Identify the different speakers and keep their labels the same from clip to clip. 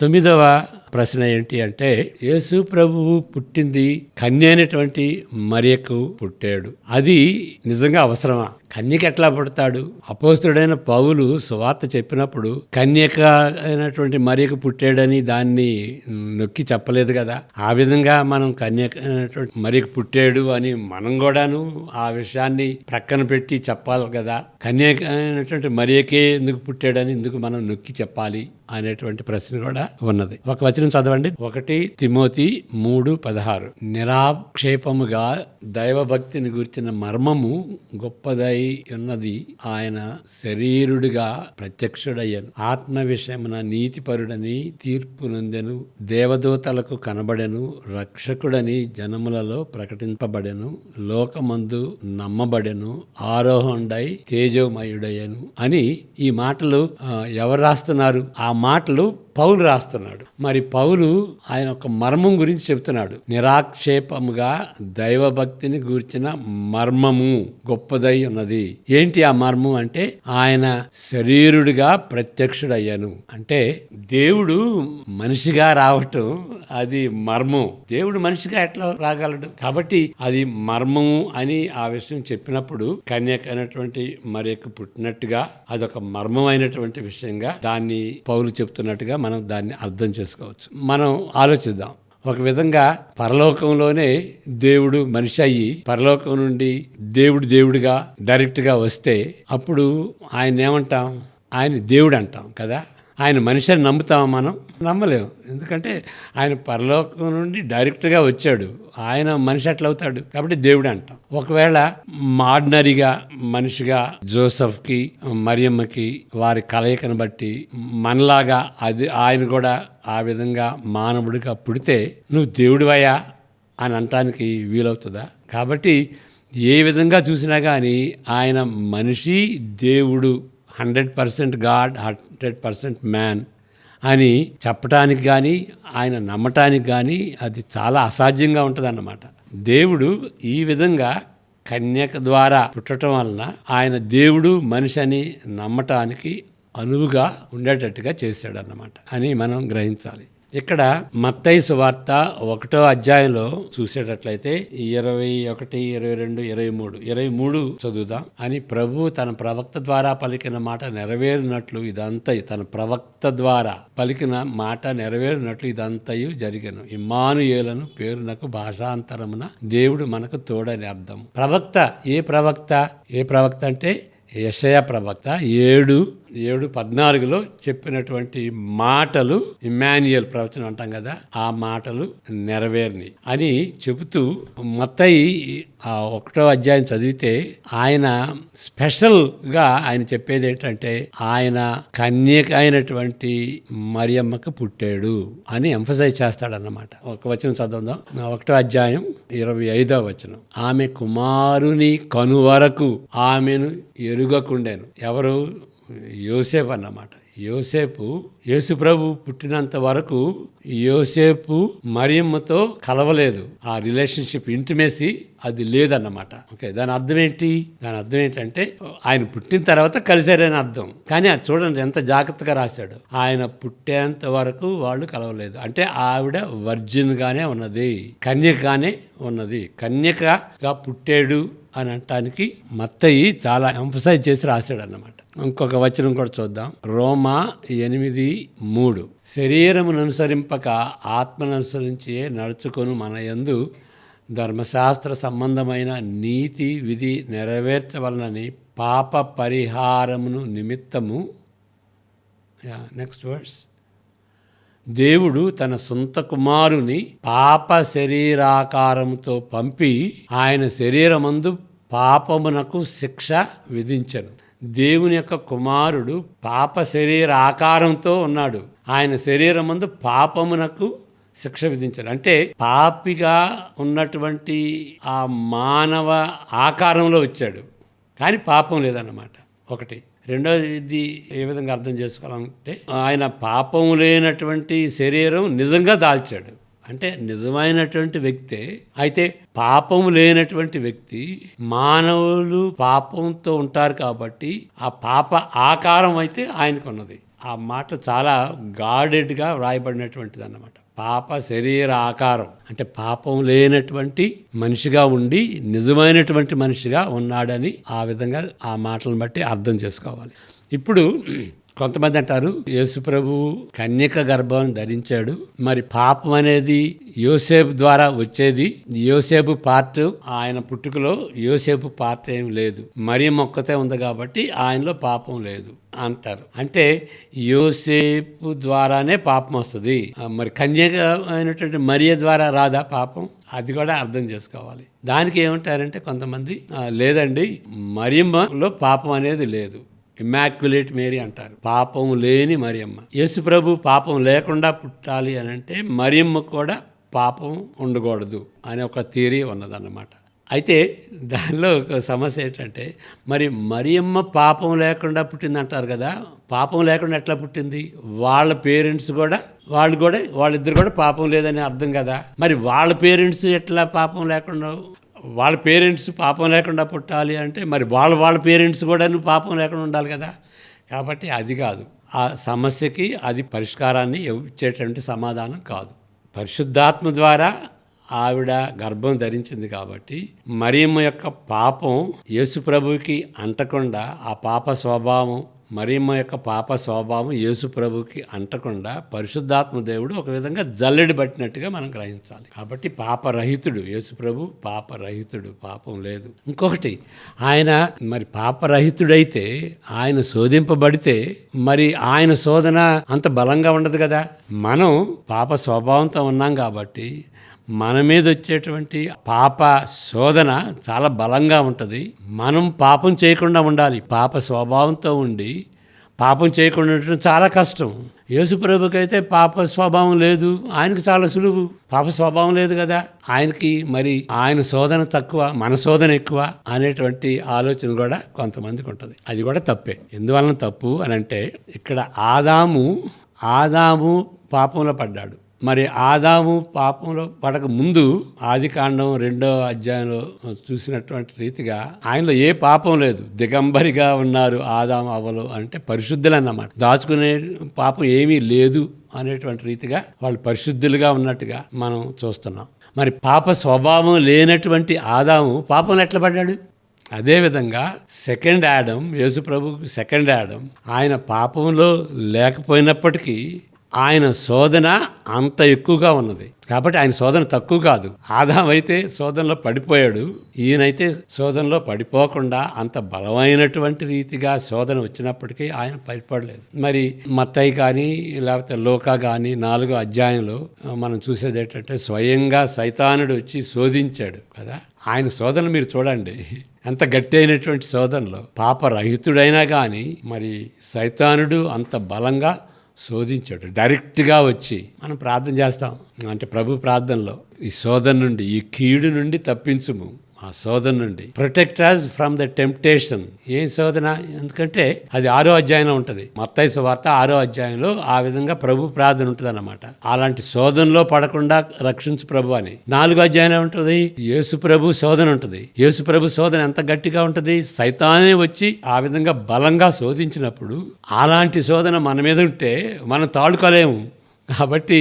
Speaker 1: 9వ ప్రశ్న ఏంటి అంటే, యేసు ప్రభువు పుట్టింది కన్య అయినటువంటి మరియకు పుట్టాడు. అది నిజంగా అవసరమా? కన్యక ఎట్లా పుడతాడు? అపోస్తుడైన పౌలు సువార్త చెప్పినప్పుడు కన్యక అయినటువంటి మరియకు పుట్టాడని దాన్ని నొక్కి చెప్పలేదు కదా. ఆ విధంగా మనం కన్యక అయినటువంటి మరియకు పుట్టాడు అని మనం కూడాను ఆ విషయాన్ని ప్రక్కన పెట్టి చెప్పాలి కదా. కన్యక అయినటువంటి మరియకే ఎందుకు పుట్టాడని ఎందుకు మనం నొక్కి చెప్పాలి అనేటువంటి ప్రశ్న కూడా ఉన్నది. ఒక వచనం చదవండి. 1 తిమోతి 3:16. నిరాక్షేపముగా దైవభక్తిని గురించిన మర్మము గొప్పదై ఉన్నది. ఆయన శరీరుడిగా ప్రత్యక్షుడయ్యను, ఆత్మ విషయమున నీతిపరుడని తీర్పు నొందెను, దేవదూతలకు కనబడెను, రక్షకుడని జనములలో ప్రకటింపబడెను, లోకమందు నమ్మబడెను, ఆరోహణుడై తేజోమయుడయ్యను అని ఈ మాటలు ఎవరు రాస్తున్నారు? ఆ మాటలు పౌలు రాస్తున్నాడు. మరి పౌలు ఆయన ఒక మర్మం గురించి చెబుతున్నాడు. నిరాక్షేపముగా దైవభక్తిని గూర్చిన మర్మము గొప్పదై ఉన్నది. ఏంటి ఆ మర్మం అంటే, ఆయన శరీరుడిగా ప్రత్యక్షుడయ్యాను అంటే దేవుడు మనిషిగా రావటం అది మర్మం. దేవుడు మనిషిగా ఎట్లా రాగలడు? కాబట్టి అది మర్మము అని ఆ విషయం చెప్పినప్పుడు కన్యక అయినటువంటి మరియకు పుట్టినట్టుగా అదొక మర్మం అయినటువంటి విషయంగా దాన్ని పౌలు చెప్తున్నట్టుగా మనం దాన్ని అర్థం చేసుకోవచ్చు. మనం ఆలోచిద్దాం. ఒక విధంగా పరలోకంలోనే దేవుడు మనిషి అయ్యి పరలోకం నుండి దేవుడిగా డైరెక్ట్గా వస్తే అప్పుడు ఆయన ఏమంటాం? ఆయన దేవుడు అంటాం కదా. ఆయన మనిషిని నమ్ముతాం? మనం నమ్మలేము. ఎందుకంటే ఆయన పరలోకం నుండి డైరెక్ట్గా వచ్చాడు. ఆయన మనిషి ఎట్లా అవుతాడు? కాబట్టి దేవుడు అంటాం. ఒకవేళ ఆర్డినరీగా మనిషిగా జోసెఫ్కి మరియమ్మకి వారి కలయికను బట్టి మనలాగా అది ఆయన కూడా ఆ విధంగా మానవుడిగా పుడితే నువ్వు దేవుడివయ్యా అని అనటానికి వీలవుతుందా? కాబట్టి ఏ విధంగా చూసినా కానీ ఆయన మనిషి, దేవుడు, 100% గాడ్, 100% మ్యాన్ అని చెప్పటానికి కానీ ఆయన నమ్మటానికి కానీ అది చాలా అసాధ్యంగా ఉంటుంది అన్నమాట. దేవుడు ఈ విధంగా కన్యక ద్వారా పుట్టడం వలన ఆయన దేవుడు మనిషి అని నమ్మటానికి అనువుగా ఉండేటట్టుగా చేశాడన్నమాట అని మనం గ్రహించాలి. ఇక్కడ మత్తయి సువార్త 1వ అధ్యాయంలో చూసేటట్లయితే 21, 22, 23 చదువుదాం. అని ప్రభు తన ప్రవక్త ద్వారా పలికిన మాట నెరవేరినట్లు ఇదంతయు, తన ప్రవక్త ద్వారా పలికిన మాట నెరవేరినట్లు ఇదంతయు జరిగెను. ఇమ్మానుయేలను పేరునకు భాషాంతరమున దేవుడు మనకు తోడని అర్థం. ప్రవక్త ఏ ప్రవక్త అంటే యెషయా ప్రవక్త 7:14 చెప్పినటువంటి మాటలు ఇమ్మాన్యుయేల్ ప్రవచనం అంటాం కదా, ఆ మాటలు నెరవేరిని అని చెబుతూ మత్తయి 1వ అధ్యాయం చదివితే ఆయన స్పెషల్గా ఆయన చెప్పేది ఏంటంటే ఆయన కన్యక అయినటువంటి మరియమ్మకు పుట్టాడు అని ఎంఫసైజ్ చేస్తాడన్నమాట. ఒక వచనం చదువుదాం. 1వ అధ్యాయం 25వ వచనం. ఆమె కుమారుని కనువరకు ఆమెను ఎరుగకుండాను. ఎవరు? యోసేపు అన్నమాట. యోసేపు యేసుప్రభు పుట్టినంత వరకు యోసేపు మరియమ్మతో కలవలేదు. ఆ రిలేషన్షిప్, ఇంటిమేసీ అది లేదన్నమాట. ఓకే, దాని అర్థం ఏంటి? దాని అర్థం ఏంటంటే ఆయన పుట్టిన తర్వాత కలిశారని అర్థం. కానీ అది చూడండి ఎంత జాగ్రత్తగా రాశాడు. ఆయన పుట్టేంత వరకు వాళ్ళు కలవలేదు. అంటే ఆవిడ వర్జిన్ గానే ఉన్నది, కన్యకగానే ఉన్నది. కన్యకగా పుట్టాడు అని అనటానికి మత్తయి చాలా ఎంఫసైజ్ చేసి రాశాడు అన్నమాట. ఇంకొక వచనం కూడా చూద్దాం. రోమా 8:3. శరీరమును అనుసరింపక ఆత్మను అనుసరించి నడుచుకొని మన యందు ధర్మశాస్త్ర సంబంధమైన నీతి విధి నెరవేర్చవలనని పాప పరిహారమును నిమిత్తము నెక్స్ట్ వర్డ్స్ దేవుడు తన సొంత కుమారుని పాప శరీరాకారముతో పంపి ఆయన శరీరమందు పాపమునకు శిక్ష విధించెను. దేవుని యొక్క కుమారుడు పాప శరీర ఆకారంతో ఉన్నాడు. ఆయన శరీరమందు పాపమునకు శిక్ష విధించాడు. అంటే పాపిగా ఉన్నటువంటి ఆ మానవ ఆకారంలో వచ్చాడు, కానీ పాపం లేదన్నమాట. ఒకటి. రెండోది ఏ విధంగా అర్థం చేసుకోవాలంటే ఆయన పాపం లేనటువంటి శరీరం నిజంగా దాల్చాడు. అంటే నిజమైనటువంటి వ్యక్తే, అయితే పాపం లేనటువంటి వ్యక్తి. మానవులు పాపంతో ఉంటారు కాబట్టి ఆ పాప ఆకారం అయితే ఆయనకు ఉన్నది. ఆ మాట చాలా గార్డెడ్గా వ్రాయబడినటువంటిది అన్నమాట. పాప శరీర ఆకారం అంటే పాపం లేనటువంటి మనిషిగా ఉండి నిజమైనటువంటి మనిషిగా ఉన్నాడని ఆ విధంగా ఆ మాటలను బట్టి అర్థం చేసుకోవాలి. ఇప్పుడు కొంతమంది అంటారు యేసు ప్రభువు కన్యక గర్భాన్ని ధరించాడు, మరి పాపం అనేది యోసేపు ద్వారా వచ్చేది, యోసేపు పార్ట్ ఆయన పుట్టుకలో యోసేపు పార్ట్ ఏం లేదు, మరియమ్మ ఒక్కతే ఉంది కాబట్టి ఆయనలో పాపం లేదు అంటారు. అంటే యోసేపు ద్వారానే పాపం వస్తుంది, మరి కన్యక అయినటువంటి మరియ ద్వారా రాదా పాపం? అది కూడా అర్థం చేసుకోవాలి. దానికి ఏమంటారంటే కొంతమంది లేదండి మరియమ్మలో పాపం అనేది లేదు, ఇమ్మాక్యులేట్ మేరీ అంటారు, పాపం లేని మరియమ్మ. యేసు ప్రభు పాపం లేకుండా పుట్టాలి అని అంటే మరియమ్మ కూడా పాపం ఉండకూడదు అనే ఒక థియరీ ఉన్నదన్నమాట. అయితే దానిలో ఒక సమస్య ఏంటంటే మరి మరియమ్మ పాపం లేకుండా పుట్టింది అంటారు కదా, పాపం లేకుండా ఎట్లా పుట్టింది? వాళ్ళ పేరెంట్స్ కూడా వాళ్ళిద్దరు కూడా పాపం లేదని అర్థం కదా. మరి వాళ్ళ పేరెంట్స్ ఎట్లా పాపం లేకుండా, వాళ్ళ పేరెంట్స్ పాపం లేకుండా పుట్టాలి అంటే మరి వాళ్ళ పేరెంట్స్ కూడా పాపం లేకుండా ఉండాలి కదా. కాబట్టి అది కాదు ఆ సమస్యకి, అది పరిష్కారాన్ని ఇచ్చేటువంటి సమాధానం కాదు. పరిశుద్ధాత్మ ద్వారా ఆవిడ గర్భం ధరించింది కాబట్టి మరియమ్మ యొక్క పాపం యేసు ప్రభువుకి అంటకుండా, ఆ పాప స్వభావం మరియమ్మ యొక్క పాప స్వభావం యేసు ప్రభువుకి అంటకుండా పరిశుద్ధాత్మ దేవుడు ఒక విధంగా జల్లెడి పట్టినట్టుగా మనం గ్రహించాలి. కాబట్టి పాపరహితుడు యేసు ప్రభు, పాపరహితుడు, పాపం లేదు. ఇంకొకటి ఆయన మరి పాపరహితుడైతే ఆయన శోధింపబడితే మరి ఆయన శోధన అంత బలంగా ఉండదు కదా. మనం పాప స్వభావంతో ఉన్నాం కాబట్టి మన మీద వచ్చేటువంటి పాప శోధన చాలా బలంగా ఉంటుంది. మనం పాపం చేయకుండా ఉండాలి. పాప స్వభావంతో ఉండి పాపం చేయకుండా ఉండటం చాలా కష్టం. యేసు ప్రభుకి అయితే పాప స్వభావం లేదు, ఆయనకు చాలా సులువు. పాప స్వభావం లేదు కదా ఆయనకి, మరి ఆయన శోధన తక్కువ, మన శోధన ఎక్కువ అనేటువంటి ఆలోచన కూడా కొంతమందికి ఉంటుంది. అది కూడా తప్పే. ఎందువలన తప్పు అని అంటే ఇక్కడ ఆదాము పాపంలో పడ్డాడు. మరి ఆదాము పాపంలో పడక ముందు ఆదికాండం 2వ అధ్యాయంలో చూసినటువంటి రీతిగా ఆయనలో ఏ పాపం లేదు, దిగంబరిగా ఉన్నారు ఆదాము అవ్వలు అంటే పరిశుద్ధులు అన్నమాట. దాచుకునే పాపం ఏమీ లేదు అనేటువంటి రీతిగా వాళ్ళు పరిశుద్ధులుగా ఉన్నట్టుగా మనం చూస్తున్నాం. మరి పాప స్వభావం లేనటువంటి ఆదాము పాపంలో ఎట్లా పడ్డాడు? అదేవిధంగా సెకండ్ యాడమ్, యేసు ప్రభువుకు సెకండ్ యాడమ్, ఆయన పాపంలో లేకపోయినప్పటికీ ఆయన శోధన అంత ఎక్కువగా ఉన్నది కాబట్టి ఆయన శోధన తక్కువ కాదు. ఆదాం అయితే శోధనలో పడిపోయాడు, ఈయనైతే శోధనలో పడిపోకుండా అంత బలమైనటువంటి రీతిగా శోధన వచ్చినప్పటికీ ఆయన పడిపోలేదు. మరి మత్తయి కానీ లేకపోతే లూకా కానీ 4వ అధ్యాయంలో మనం చూసేది ఏంటంటే స్వయంగా సైతానుడు వచ్చి శోధించాడు కదా. ఆయన శోధన మీరు చూడండి, అంత గట్టి అయినటువంటి శోధనలో పాపరహితుడైనా కానీ మరి సైతానుడు అంత బలంగా శోధించాడు. డైరెక్ట్గా వచ్చి మనం ప్రార్థన చేస్తాం అంటే ప్రభు ప్రార్థనలో ఈ శోధన నుండి, ఈ కీడు నుండి తప్పించుము, ఆ శోధన నుండి protect us from the temptation. ఏం శోధన? ఎందుకంటే అది 6వ అధ్యాయంలో ఉంటుంది. మత్తయి సువార్త 6వ అధ్యాయంలో ఆ విధంగా ప్రభు ప్రార్థన ఉంటుంది అన్నమాట. అలాంటి శోధనలో పడకుండా రక్షించు ప్రభు అని. 4వ అధ్యాయంలో ఉంటుంది యేసు ప్రభు శోధన ఉంటుంది. యేసు ప్రభు శోధన ఎంత గట్టిగా ఉంటుంది, సైతానే వచ్చి ఆ విధంగా బలంగా శోధించినప్పుడు అలాంటి శోధన మన మీద ఉంటే మనం తాడుకోలేము. కాబట్టి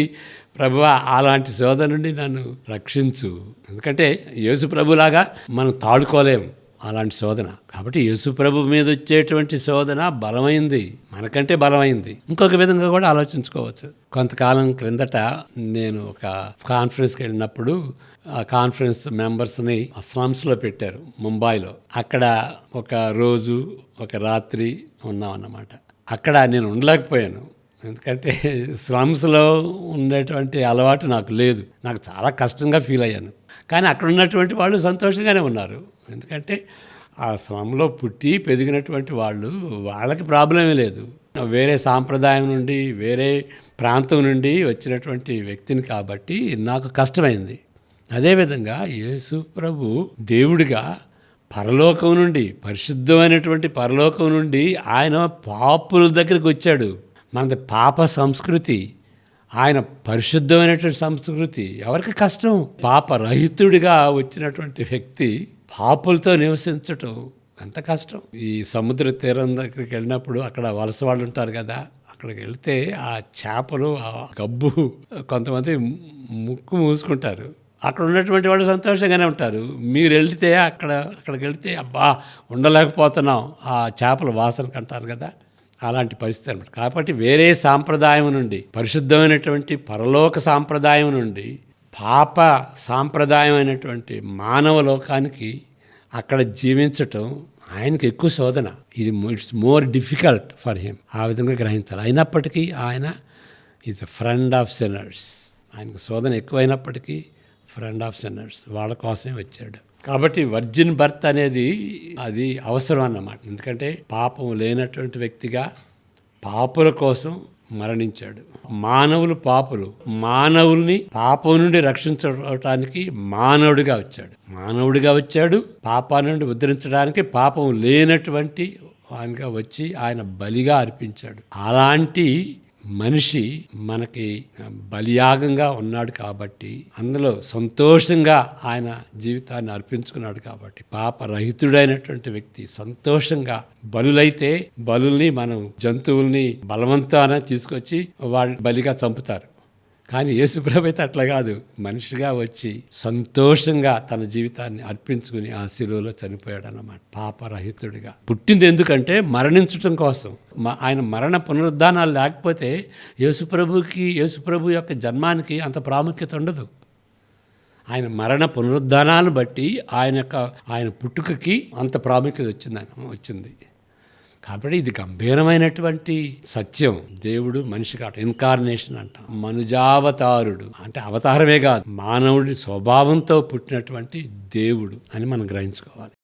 Speaker 1: ప్రభువా అలాంటి శోధన నుండి నన్ను రక్షించు. ఎందుకంటే యేసు ప్రభులాగా మనం తాడుకోలేము అలాంటి శోధన. కాబట్టి యేసు ప్రభు మీద వచ్చేటువంటి శోధన బలమైంది, మనకంటే బలమైంది. ఇంకొక విధంగా కూడా ఆలోచించుకోవచ్చు. కొంతకాలం క్రిందట నేను ఒక కాన్ఫరెన్స్కి వెళ్ళినప్పుడు ఆ కాన్ఫరెన్స్ మెంబర్స్ని స్లమ్స్లో పెట్టారు ముంబైలో. అక్కడ ఒక రోజు ఒక రాత్రి ఉన్నామన్నమాట. అక్కడ నేను ఉండలేకపోయాను. ఎందుకంటే స్లమ్స్లో ఉండేటువంటి అలవాటు నాకు లేదు, నాకు చాలా కష్టంగా ఫీల్ అయ్యాను. కానీ అక్కడ ఉన్నటువంటి వాళ్ళు సంతోషంగానే ఉన్నారు. ఎందుకంటే ఆ స్లమ్లో పుట్టి పెరిగినటువంటి వాళ్ళకి ప్రాబ్లమే లేదు. వేరే సాంప్రదాయం నుండి వేరే ప్రాంతం నుండి వచ్చినటువంటి వ్యక్తిని కాబట్టి నాకు కష్టమైంది. అదేవిధంగా యేసు ప్రభు దేవుడిగా పరలోకం నుండి, పరిశుద్ధమైనటువంటి పరలోకం నుండి ఆయన పాపుల దగ్గరికి వచ్చాడు. మనది పాప సంస్కృతి, ఆయన పరిశుద్ధమైనటువంటి సంస్కృతి. ఎవరికి కష్టం? పాపరహితుడిగా వచ్చినటువంటి వ్యక్తి పాపులతో నివసించటం ఎంత కష్టం. ఈ సముద్ర తీరం దగ్గరికి వెళ్ళినప్పుడు అక్కడ వలస వాళ్ళు ఉంటారు కదా, అక్కడికి వెళ్తే ఆ చేపలు ఆ గబ్బు కొంతమంది ముక్కు మూసుకుంటారు. అక్కడ ఉన్నటువంటి వాళ్ళు సంతోషంగానే ఉంటారు. మీరు వెళ్తే అక్కడికి వెళ్తే అబ్బా ఉండలేకపోతున్నాం ఆ చేపల వాసనకు అంటారు కదా, అలాంటి పరిస్థితి అనమాట. కాబట్టి వేరే సాంప్రదాయం నుండి, పరిశుద్ధమైనటువంటి పరలోక సాంప్రదాయం నుండి పాప సాంప్రదాయం అయినటువంటి మానవ లోకానికి అక్కడ జీవించటం ఆయనకి ఎక్కువ శోధన. ఇది it's more difficult for him. ఆ విధంగా గ్రహించాలి. అయినప్పటికీ ఆయన is a friend of sinners. ఆయనకు శోధన ఎక్కువైనప్పటికీ ఫ్రెండ్ ఆఫ్ సిన్నర్స్, వాళ్ళ కోసమే వచ్చాడు. కాబట్టి వర్జిన్ బర్త్ అనేది అది అవసరం అన్నమాట. ఎందుకంటే పాపం లేనటువంటి వ్యక్తిగా పాపుల కోసం మరణించాడు. మానవులు పాపులు, మానవుల్ని పాపం నుండి రక్షించడానికి మానవుడిగా వచ్చాడు. పాపాల నుండి ఉద్ధరించడానికి పాపం లేనటువంటి ఆయనగా వచ్చి ఆయన బలిగా అర్పించాడు. అలాంటి మనిషి మనకి బలియాగంగా ఉన్నాడు కాబట్టి, అందులో సంతోషంగా ఆయన జీవితాన్ని అర్పించుకున్నాడు కాబట్టి, పాపరహితుడైనటువంటి వ్యక్తి సంతోషంగా బలులైతే బలుల్ని మనం జంతువుల్ని బలవంతాన తీసుకొచ్చి వాళ్ళు బలిగా చంపుతారు. కానీ యేసుప్రభు అయితే అట్లా కాదు, మనిషిగా వచ్చి సంతోషంగా తన జీవితాన్ని అర్పించుకుని ఆ శిలువలో చనిపోయాడు అన్నమాట. పాపరహితుడిగా పుట్టింది ఎందుకంటే మరణించటం కోసం. ఆయన మరణ పునరుద్ధానాలు లేకపోతే యేసుప్రభు యొక్క జన్మానికి అంత ప్రాముఖ్యత ఉండదు. ఆయన మరణ పునరుద్ధానాలను బట్టి ఆయన పుట్టుకకి అంత ప్రాముఖ్యత వచ్చింది. కాబట్టి ఇది గంభీరమైనటువంటి సత్యం. దేవుడు మనిషి కాట, ఇన్కార్నేషన్ అంట, మనుజావతారుడు అంటే అవతారమే కాదు, మానవుడి స్వభావంతో పుట్టినటువంటి దేవుడు అని మనం గ్రహించుకోవాలి.